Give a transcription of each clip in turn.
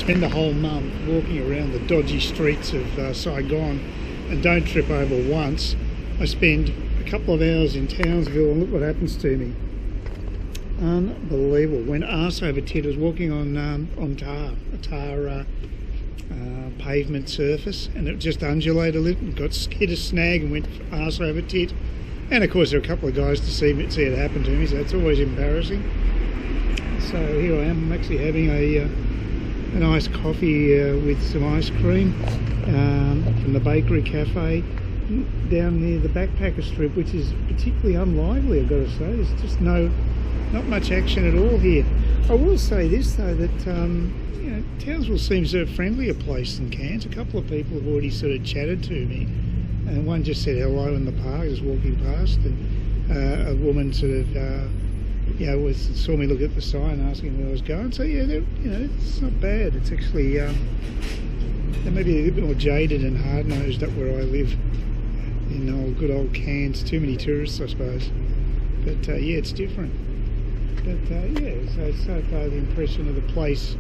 spend the whole month walking around the dodgy streets of Saigon and don't trip over once, I spend a couple of hours in Townsville and look what happens to me. Unbelievable. Went arse over tit. I was walking on a tar pavement surface, and it just undulated a little, hit a snag and went arse over tit. And of course there were a couple of guys to see it happen to me, so it's always embarrassing. So here I am. I'm actually having a nice coffee with some ice cream from the bakery cafe down near the backpacker strip, which is particularly unlively, I've got to say. There's just not much action at all here. I will say this though, that Townsville seems a friendlier place than Cairns. A couple of people have already sort of chatted to me, and one just said hello in the park, just walking past, and a woman sort of saw me look at the sign asking where I was going. So yeah, it's not bad. It's actually they may be a bit more jaded and hard-nosed up where I live in good old Cairns. Too many tourists, I suppose. But yeah, it's different. But yeah, so far the impression of the place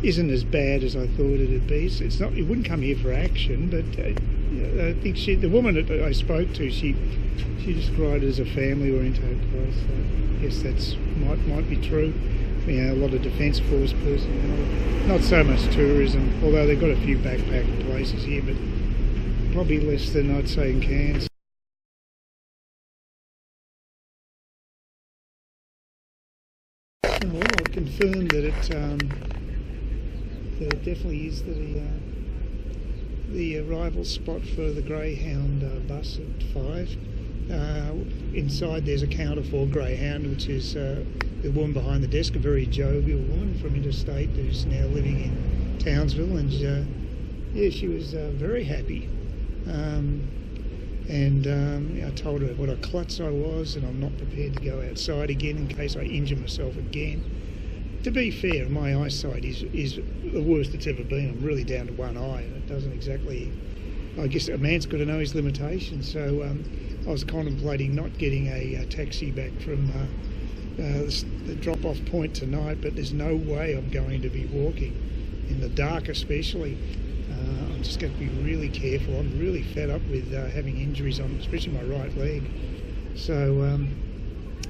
isn't as bad as I thought it'd be. So it's not. You wouldn't come here for action, but I think the woman that I spoke to, she described it as a family-oriented place. So I guess that's might be true. A lot of Defence Force personnel, not so much tourism, although they've got a few backpacker places here, but probably less than I'd say in Cairns. Well, I've confirmed that it definitely is the arrival spot for the Greyhound bus at 5. Inside there's a counter for Greyhound, which is the woman behind the desk, a very jovial woman from interstate who's now living in Townsville, and yeah, she was very happy. I told her what a klutz I was, and I'm not prepared to go outside again in case I injure myself again. To be fair, my eyesight is the worst it's ever been. I'm really down to one eye, and it doesn't exactly... I guess a man's got to know his limitations, so I was contemplating not getting a taxi back from the drop-off point tonight, but there's no way I'm going to be walking, in the dark especially. I'm just going to be really careful. I'm really fed up with having injuries on, especially my right leg. So,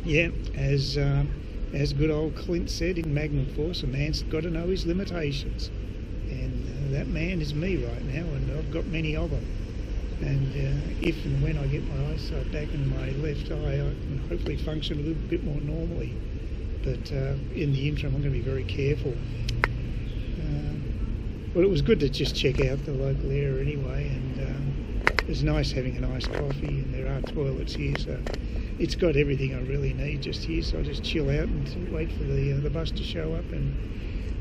yeah, as good old Clint said in Magnum Force, a man's got to know his limitations. And that man is me right now, and I've got many of them. And if and when I get my eyesight back in my left eye, I can hopefully function a little bit more normally. But in the interim, I'm going to be very careful. But it was good to just check out the local area anyway, and it was nice having a nice coffee, and there are toilets here, so it's got everything I really need just here. So I'll just chill out and wait for the bus to show up, and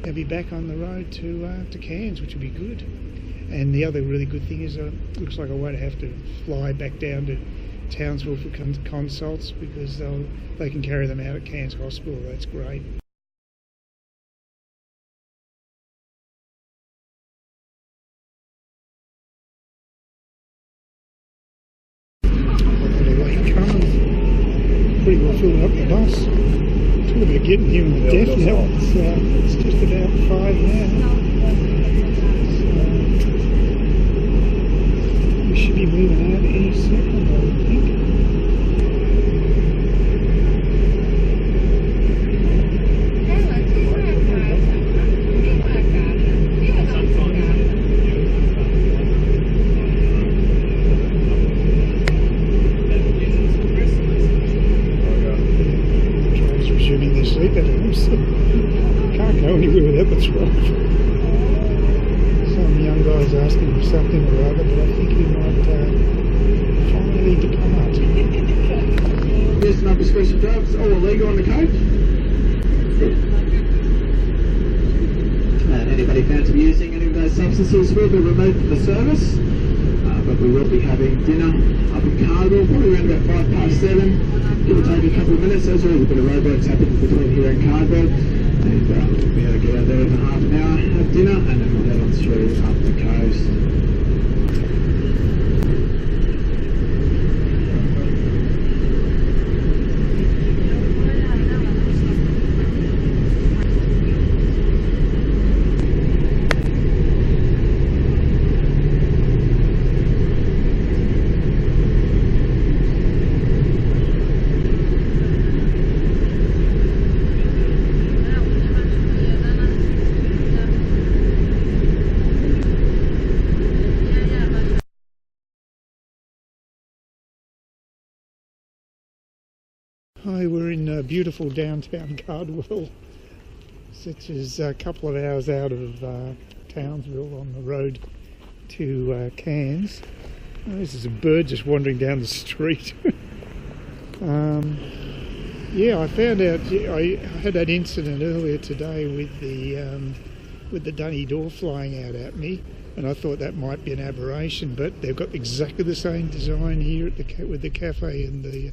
I'll be back on the road to Cairns, which will be good. And the other really good thing is it looks like I won't have to fly back down to Townsville for consults, because they can carry them out at Cairns Hospital. That's great. Pretty well filling up the bus. Talking about getting here in the death knell. It's just about 5 now. So we should be moving out any second, I would think. Can't go anywhere without the drive. Some young guy's asking for something or other, but I think he might finally need to come out. There's no prescription drugs, all illegal on the coach. And anybody found to be using any of those substances will be removed from the service. But we will be having dinner up in Carnival, probably around about 7:05. Give or take a couple of minutes. There's always a bit of roadworks happening between here and Carnival. And we'll be able to get out there in half an hour, have dinner, and then we'll head on through up the coast. Hi, we're in beautiful downtown Cardwell, such as a couple of hours out of Townsville on the road to Cairns. Oh, this is a bird just wandering down the street. Yeah, I found out, I had that incident earlier today with the dunny door flying out at me, and I thought that might be an aberration, but they've got exactly the same design here at with the cafe and the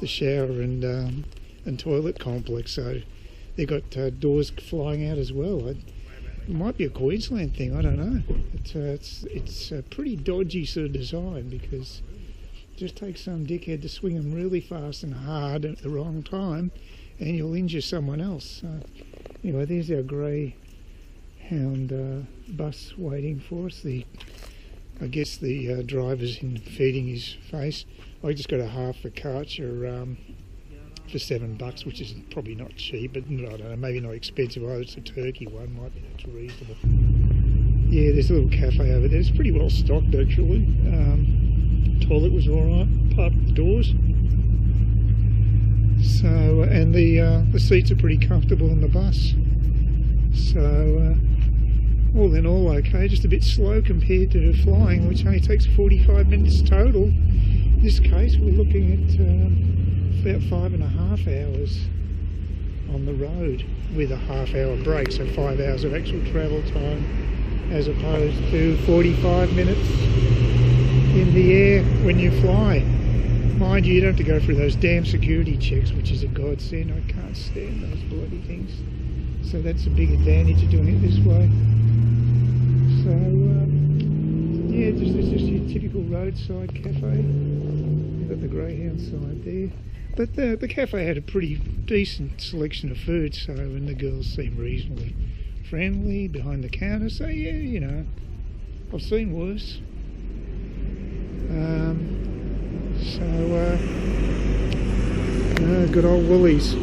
shower and toilet complex. So they've got doors flying out as well. It might be a Queensland thing, I don't know. It's a pretty dodgy sort of design, because it just takes some dickhead to swing them really fast and hard at the wrong time, and you'll injure someone else. So anyway, there's our Greyhound bus waiting for us. I guess the driver's in feeding his face. I just got a half focaccia for $7, which is probably not cheap, but I don't know, maybe not expensive either. It's a turkey one, might be that's reasonable. Yeah, there's a little cafe over there. It's pretty well stocked actually. Toilet was alright, apart from the doors. So, and the seats are pretty comfortable in the bus. So, all in all okay, just a bit slow compared to flying, which only takes 45 minutes total. In this case we're looking at about 5.5 hours on the road with a half-hour break, so 5 hours of actual travel time as opposed to 45 minutes in the air when you fly. Mind you, you don't have to go through those damn security checks, which is a godsend. I can't stand those bloody things. So that's a big advantage of doing it this way. So, yeah, it's just your typical roadside cafe. You've got the Greyhound side there. But the cafe had a pretty decent selection of food, so, and the girls seemed reasonably friendly behind the counter. So, yeah, you know, I've seen worse. Good old Woolies.